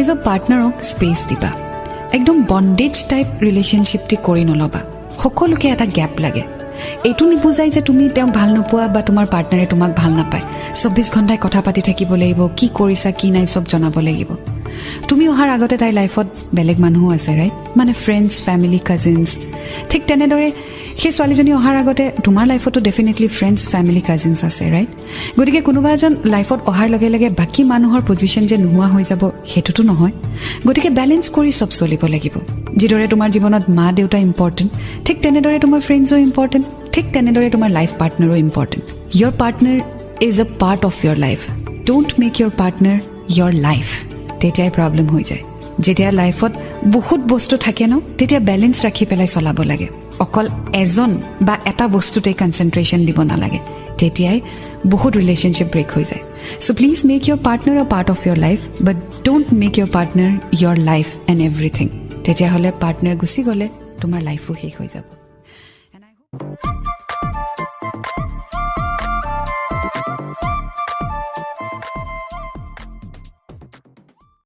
নিজৰ পাৰ্টনাৰক স্পেচ দিবা একদম বন্ডেজ টাইপ ৰিলেশ্যনশ্বিপটি কৰি নলবা সকলোকে এটা গ্যাপ লাগে এইটো নিবুজাই যে তুমি তেওঁক ভাল নোপোৱা বা তোমাৰ পাৰ্টনাৰে তোমাক ভাল নাপায় 24 ঘণ্টাই কথা পাতি থাকিব লাগিব কি কৰিছা কি নাই সব জনাব লাগিব তুমি অহাৰ আগতে তাই লাইফত বেলেগ মানুহ আছে ৰাইট মানে ফ্ৰেণ্ডছ ফ্যামিলি কাজিনছ ঠিক তেনেদৰে সেই ছোৱালীজনী অহাৰ আগতে তোমাৰ লাইফতো ডেফিনেটলি ফ্ৰেণ্ডছ ফ্যামিলি কাজিনছ আছে ৰাইট গতিকে কোনোবা এজন লাইফত অহাৰ লগে লগে বাকি মানুহৰ পজিশন যে নোহোৱা হৈ যাব হেতুটো নহয় গতিকে ব্যালেন্স কৰি সব চলিব লাগিব যিদৰে তোমাৰ জীৱনত মা দেউতা ইম্পৰ্টেন্ট ঠিক তেনেদৰে তোমাৰ ফ্ৰেণ্ডছো ইম্পৰ্টেন্ট ঠিক তেনেদৰে তোমাৰ লাইফ পাৰ্টনাৰো important your partner is a part of your life don't make your partner your life তেতিয়াই প্ৰবলেম হৈ যায় যেতিয়া লাইফত বহুত বস্তু থাকে ন তেতিয়া ব্যালেন্স ৰাখি পেলাই চলাব লাগে অকল এজন বা এটা বস্তুতে কনসেন্ট্ৰেশন দিব নালাগে তেতিয়াই বহুত ৰিলেশনশিপ ব্ৰেক হৈ যায় so please make your partner a part of your life but don't make your partner your life and everything তেতিয়া হলে পাৰ্টনাৰ গুছি গলে তোমাৰ লাইফও শেষ হৈ যাব